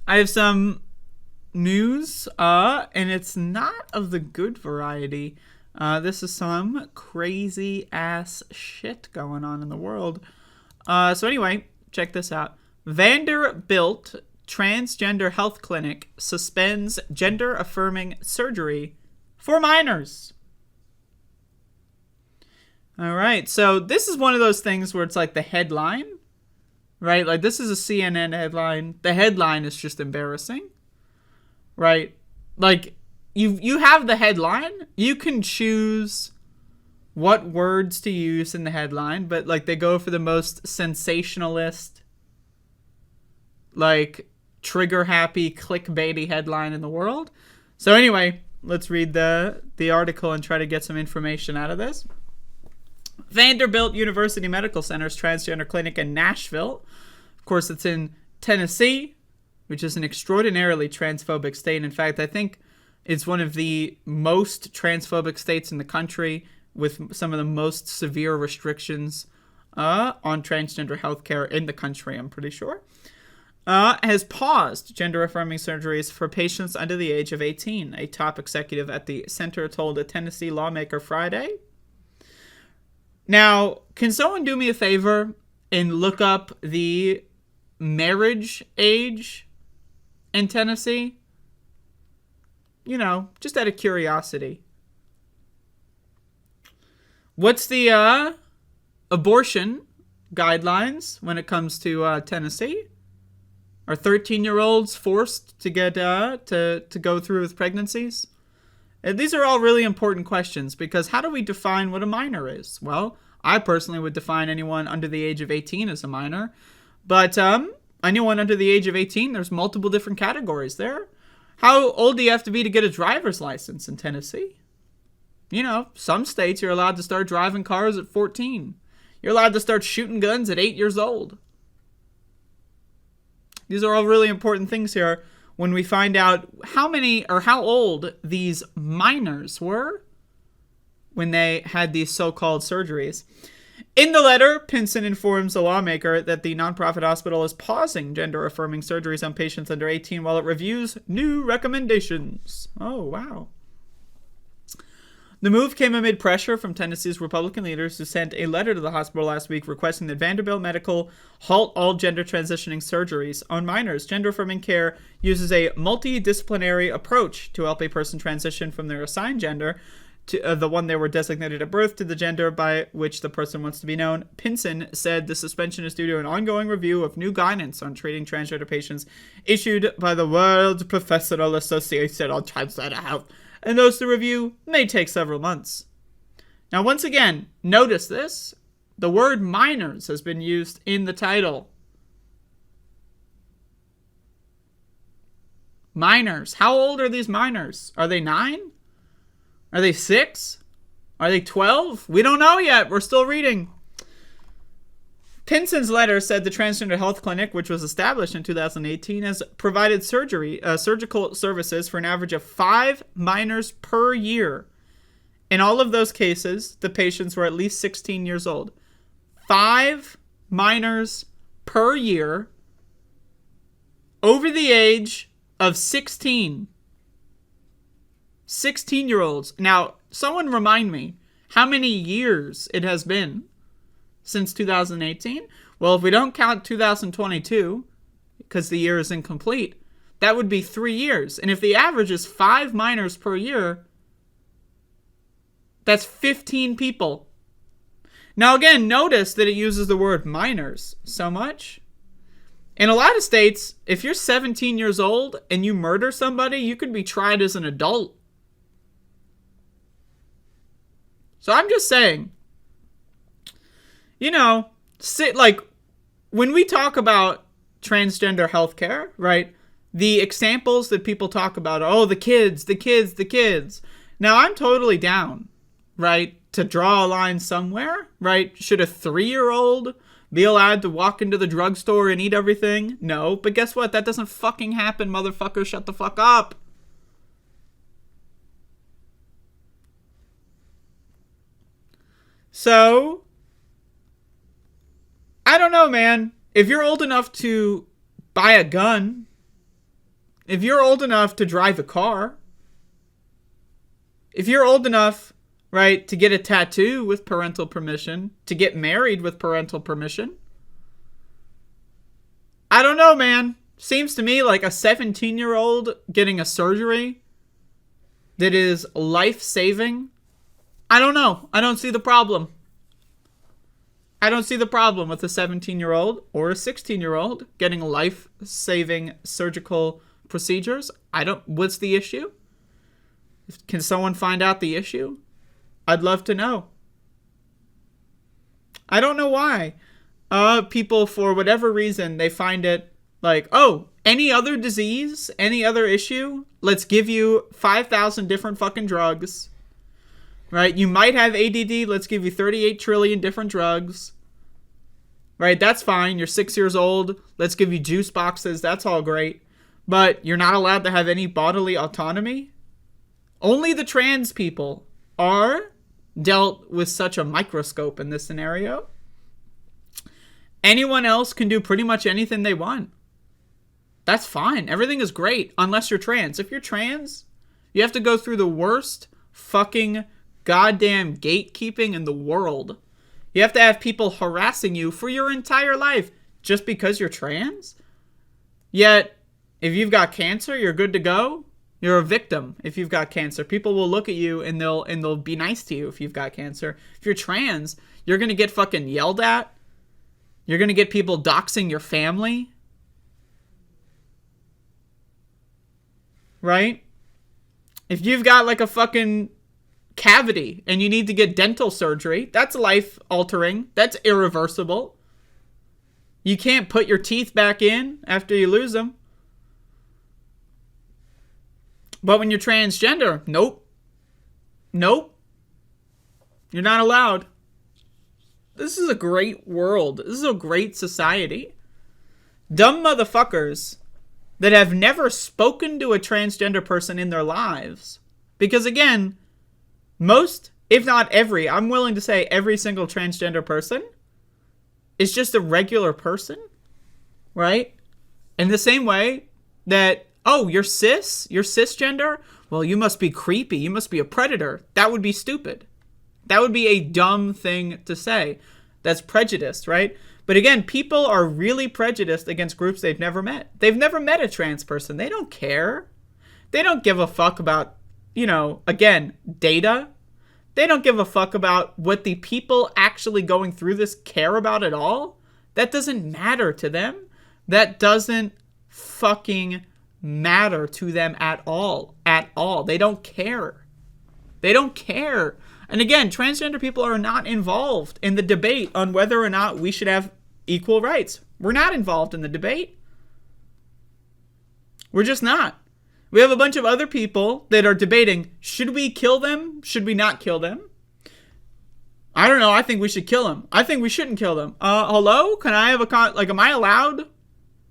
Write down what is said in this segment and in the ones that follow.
I have some news, and it's not of the good variety. This is some crazy ass shit going on in the world. So anyway, check this out. Vanderbilt Transgender Health Clinic suspends gender-affirming surgery for minors. All right, so this is one of those things where it's like the headline, right? Like this is a CNN headline. The headline is just embarrassing, right? Like you have the headline. You can choose what words to use in the headline, but like they go for the most sensationalist, like trigger happy, clickbaity headline in the world. So anyway, let's read the article and try to get some information out of this. Vanderbilt University Medical Center's transgender clinic in Nashville. Of course, it's in Tennessee, which is an extraordinarily transphobic state. In fact, I think it's one of the most transphobic states in the country, with some of the most severe restrictions on transgender healthcare in the country, I'm pretty sure. Has paused gender-affirming surgeries for patients under the age of 18. A top executive at the center told a Tennessee lawmaker Friday. Now, can someone do me a favor and look up the marriage age in Tennessee? You know, just out of curiosity. What's the abortion guidelines when it comes to Tennessee? Are 13-year-olds forced to get to go through with pregnancies? These are all really important questions, because how do we define what a minor is? Well, I personally would define anyone under the age of 18 as a minor. But anyone under the age of 18, there's multiple different categories there. How old do you have to be to get a driver's license in Tennessee? You know, some states you're allowed to start driving cars at 14. You're allowed to start shooting guns at 8 years old. These are all really important things here when we find out how many or how old these minors were when they had these so-called surgeries. In the letter, Pinson informs a lawmaker that the nonprofit hospital is pausing gender-affirming surgeries on patients under 18 while it reviews new recommendations. Oh, wow. The move came amid pressure from Tennessee's Republican leaders, who sent a letter to the hospital last week requesting that Vanderbilt Medical halt all gender transitioning surgeries on minors. Gender-affirming care uses a multidisciplinary approach to help a person transition from their assigned gender to the one they were designated at birth to the gender by which the person wants to be known. Pinson said the suspension is due to an ongoing review of new guidance on treating transgender patients issued by the World Professional Association on Transgender Health, and those to review may take several months. Now, once again, notice this. The word minors has been used in the title. Minors. How old are these minors? Are they 9? Are they 6? Are they 12? We don't know yet. We're still reading. Pinson's letter said the Transgender Health Clinic, which was established in 2018, has provided surgical services for an average of 5 minors per year. In all of those cases, the patients were at least 16 years old. 5 minors per year over the age of 16. 16-year-olds. Now, someone remind me how many years it has been since 2018? Well, if we don't count 2022, because the year is incomplete, that would be 3 years. And if the average is 5 minors per year, that's 15 people. Now, again, notice that it uses the word minors so much. In a lot of states, if you're 17 years old and you murder somebody, you could be tried as an adult. So I'm just saying, you know, when we talk about transgender healthcare, right, the examples that people talk about are, oh, the kids. Now, I'm totally down, right, to draw a line somewhere, right? Should a 3-year-old be allowed to walk into the drugstore and eat everything? No, but guess what? That doesn't fucking happen, motherfucker. Shut the fuck up. So, I don't know, man. If you're old enough to buy a gun, If you're old enough to drive a car, if you're old enough, right, to get a tattoo with parental permission, to get married with parental permission, I don't know, man. Seems to me like a 17-year-old getting a surgery that is life-saving. I don't know. I don't see the problem. I don't see the problem with a 17-year-old or a 16-year-old getting life-saving surgical procedures. What's the issue? Can someone find out the issue? I'd love to know. I don't know why. People, for whatever reason, they find it like, oh, any other disease, any other issue, let's give you 5,000 different fucking drugs. Right? You might have ADD, let's give you 38 trillion different drugs. Right? That's fine. You're 6 years old. Let's give you juice boxes. That's all great. But you're not allowed to have any bodily autonomy? Only the trans people are dealt with such a microscope in this scenario. Anyone else can do pretty much anything they want. That's fine. Everything is great unless you're trans. If you're trans, you have to go through the worst fucking goddamn gatekeeping in the world. You have to have people harassing you for your entire life just because you're trans? Yet, if you've got cancer, you're good to go. You're a victim if you've got cancer. People will look at you and they'll be nice to you if you've got cancer. If you're trans, you're going to get fucking yelled at. You're going to get people doxing your family. Right? If you've got like a fucking cavity and you need to get dental surgery, that's life altering. That's irreversible. You can't put your teeth back in after you lose them. But when you're transgender, nope. Nope. You're not allowed. This is a great world. This is a great society. Dumb motherfuckers that have never spoken to a transgender person in their lives. Because again, most, if not every, I'm willing to say every single transgender person is just a regular person, right? In the same way that, oh, you're cisgender? Well, you must be creepy. You must be a predator. That would be stupid. That would be a dumb thing to say. That's prejudiced, right? But again, people are really prejudiced against groups they've never met. They've never met a trans person. They don't care. They don't give a fuck about, again, data. They don't give a fuck about what the people actually going through this care about at all. That doesn't matter to them. That doesn't fucking matter to them at all. At all. They don't care. They don't care. And again, transgender people are not involved in the debate on whether or not we should have equal rights. We're not involved in the debate. We're just not. We have a bunch of other people that are debating, should we kill them? Should we not kill them? I don't know. I think we should kill them. I think we shouldn't kill them. Hello? Can I have am I allowed?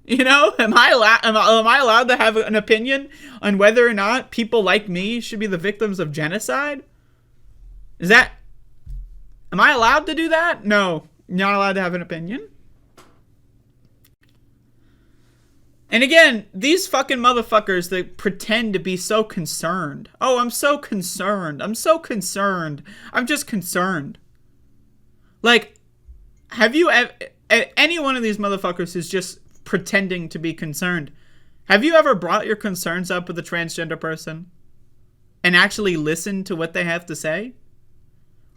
Am I allowed to have an opinion on whether or not people like me should be the victims of genocide? Am I allowed to do that? No, you're not allowed to have an opinion. And again, these fucking motherfuckers that pretend to be so concerned. Oh, I'm so concerned. I'm so concerned. I'm just concerned. Like, have you any one of these motherfuckers who's just pretending to be concerned, have you ever brought your concerns up with a transgender person and actually listened to what they have to say?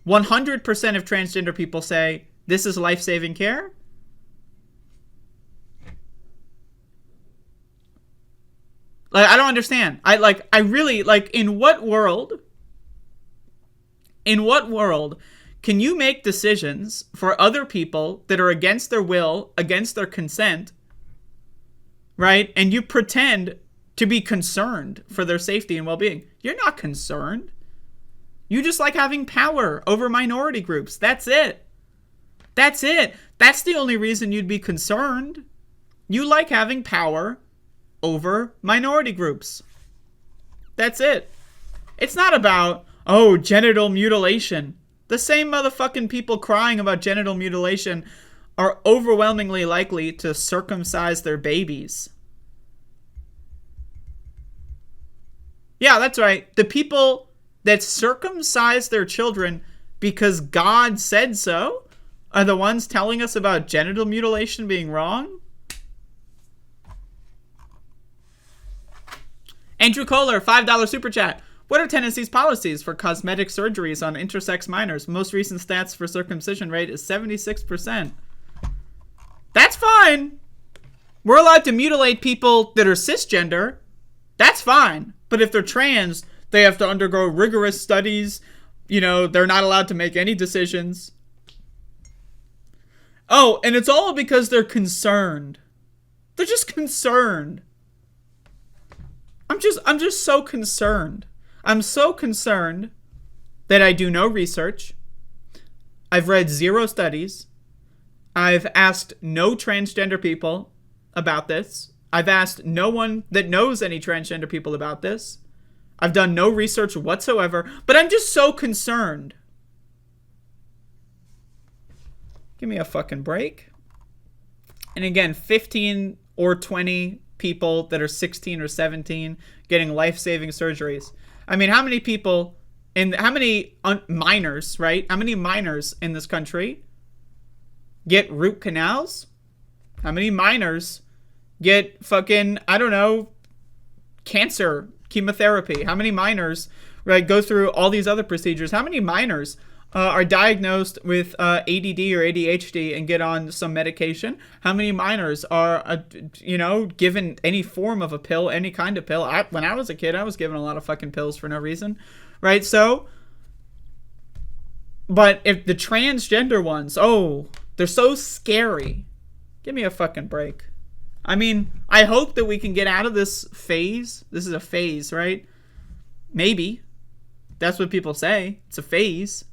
100% of transgender people say, this is life-saving care. Like, I don't understand. In what world can you make decisions for other people that are against their will, against their consent, right? And you pretend to be concerned for their safety and well-being. You're not concerned. You just like having power over minority groups. That's it. That's it. That's the only reason you'd be concerned. You like having power over minority groups. That's it. It's not about, oh, genital mutilation. The same motherfucking people crying about genital mutilation are overwhelmingly likely to circumcise their babies. Yeah, that's right. The people that circumcise their children because God said so are the ones telling us about genital mutilation being wrong. Andrew Kohler, $5 super chat. What are Tennessee's policies for cosmetic surgeries on intersex minors? Most recent stats for circumcision rate is 76%. That's fine. We're allowed to mutilate people that are cisgender. That's fine. But if they're trans, they have to undergo rigorous studies. You know, they're not allowed to make any decisions. Oh, and it's all because they're concerned. They're just concerned. I'm just so concerned. I'm so concerned that I do no research. I've read 0 studies. I've asked no transgender people about this. I've asked no one that knows any transgender people about this. I've done no research whatsoever, but I'm just so concerned. Give me a fucking break. And again, 15 or 20 people that are 16 or 17 getting life-saving surgeries. I mean, how many people how many minors, right? How many minors in this country get root canals? How many minors get fucking, I don't know, cancer, chemotherapy? How many minors, right, go through all these other procedures? How many minors are diagnosed with ADD or ADHD and get on some medication? How many minors are, given any form of a pill, any kind of pill? When I was a kid, I was given a lot of fucking pills for no reason, right? So, but if the transgender ones, oh, they're so scary. Give me a fucking break. I mean, I hope that we can get out of this phase. This is a phase, right? Maybe. That's what people say. It's a phase.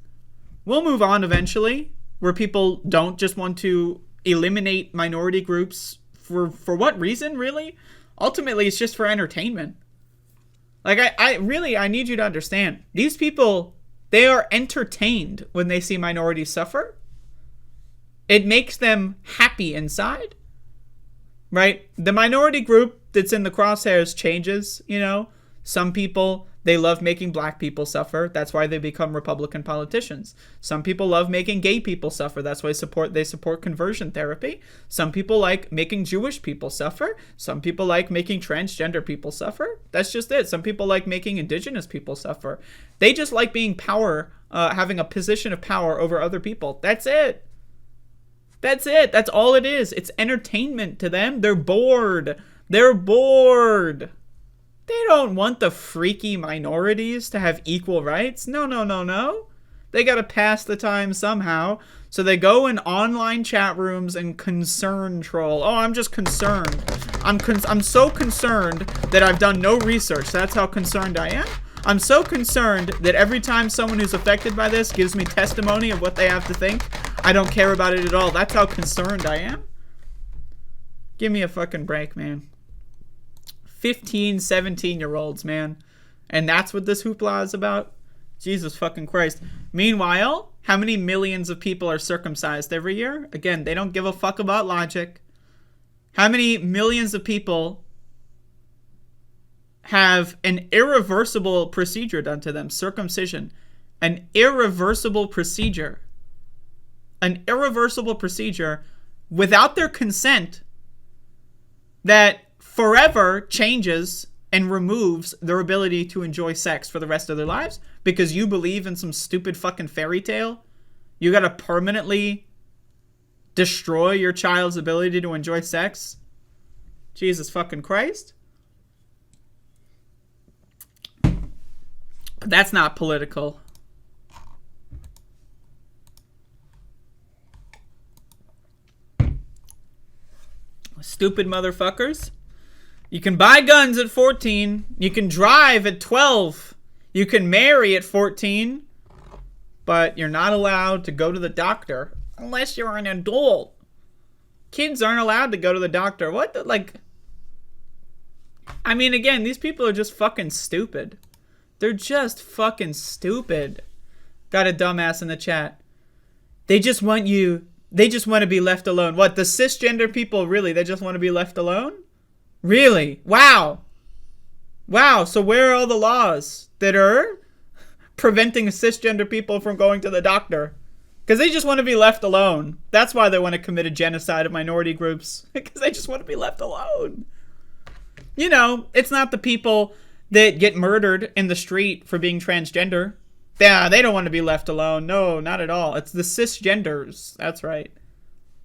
We'll move on eventually, where people don't just want to eliminate minority groups for what reason, really? Ultimately, it's just for entertainment. Like, I need you to understand. These people, they are entertained when they see minorities suffer. It makes them happy inside, right? The minority group that's in the crosshairs changes, you know. Some people, they love making black people suffer. That's why they become Republican politicians. Some people love making gay people suffer. That's why they support conversion therapy. Some people like making Jewish people suffer. Some people like making transgender people suffer. That's just it. Some people like making indigenous people suffer. They just like being having a position of power over other people. That's it. That's it. That's all it is. It's entertainment to them. They're bored. They're bored. They don't want the freaky minorities to have equal rights. No, no, no, no. They got to pass the time somehow. So they go in online chat rooms and concern troll. Oh, I'm just concerned. I'm so concerned that I've done no research. That's how concerned I am. I'm so concerned that every time someone who's affected by this gives me testimony of what they have to think, I don't care about it at all. That's how concerned I am. Give me a fucking break, man. 15, 17-year-olds, man. And that's what this hoopla is about? Jesus fucking Christ. Meanwhile, how many millions of people are circumcised every year? Again, they don't give a fuck about logic. How many millions of people have an irreversible procedure done to them? Circumcision. An irreversible procedure. An irreversible procedure without their consent that forever changes and removes their ability to enjoy sex for the rest of their lives because you believe in some stupid fucking fairy tale. You gotta permanently destroy your child's ability to enjoy sex. Jesus fucking Christ. But that's not political. Stupid motherfuckers. You can buy guns at 14. You can drive at 12. You can marry at 14. But you're not allowed to go to the doctor unless you're an adult. Kids aren't allowed to go to the doctor. What the, like... I mean, again, these people are just fucking stupid. They're just fucking stupid. Got a dumbass in the chat. They just want to be left alone. What, the cisgender people, really, they just want to be left alone? Really? Wow. Wow, so where are all the laws that are preventing cisgender people from going to the doctor? Because they just want to be left alone. That's why they want to commit a genocide of minority groups. Because they just want to be left alone. You know, it's not the people that get murdered in the street for being transgender. Yeah, they don't want to be left alone. No, not at all. It's the cisgenders. That's right.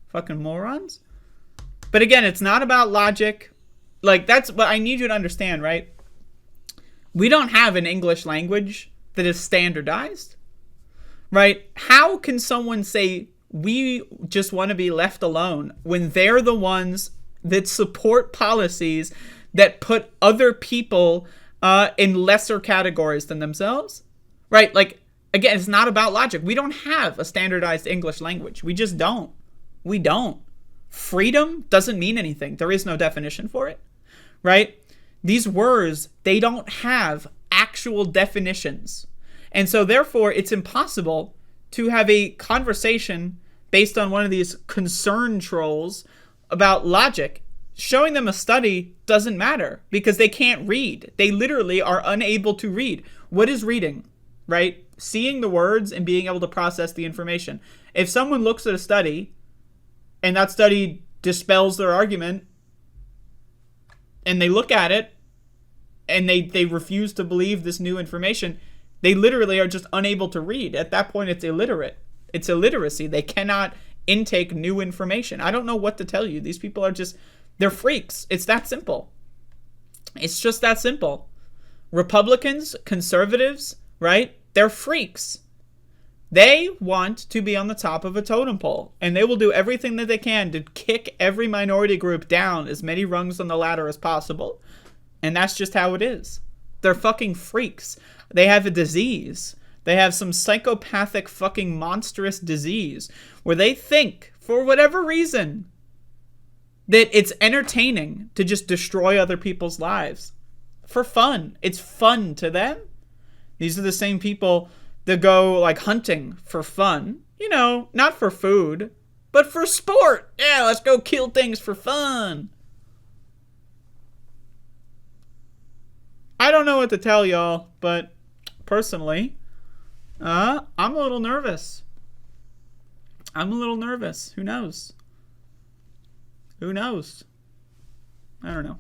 Fucking morons. But again, it's not about logic. Like, that's what I need you to understand, right? We don't have an English language that is standardized, right? How can someone say we just want to be left alone when they're the ones that support policies that put other people in lesser categories than themselves, right? Like, again, it's not about logic. We don't have a standardized English language. We just don't. We don't. Freedom doesn't mean anything. There is no definition for it, right? These words, they don't have actual definitions. And so therefore, it's impossible to have a conversation based on one of these concern trolls about logic. Showing them a study doesn't matter because they can't read. They literally are unable to read. What is reading, right? Seeing the words and being able to process the information. If someone looks at a study and that study dispels their argument and they look at it and they refuse to believe this new information, they literally are just unable to read. At that point, it's illiterate. It's illiteracy. They cannot intake new information. I don't know what to tell you. These people are just, they're freaks. It's that simple. It's just that simple. Republicans, conservatives, right? They're freaks. They want to be on the top of a totem pole, and they will do everything that they can to kick every minority group down as many rungs on the ladder as possible. And that's just how it is. They're fucking freaks. They have a disease. They have some psychopathic fucking monstrous disease where they think, for whatever reason, that it's entertaining to just destroy other people's lives. For fun. It's fun to them. These are the same people that go like hunting for fun. You know, not for food, but for sport. Yeah, let's go kill things for fun. I don't know what to tell y'all, but personally, I'm a little nervous. I'm a little nervous. Who knows? Who knows? I don't know.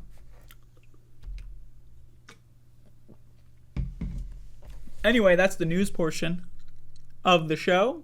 Anyway, that's the news portion of the show.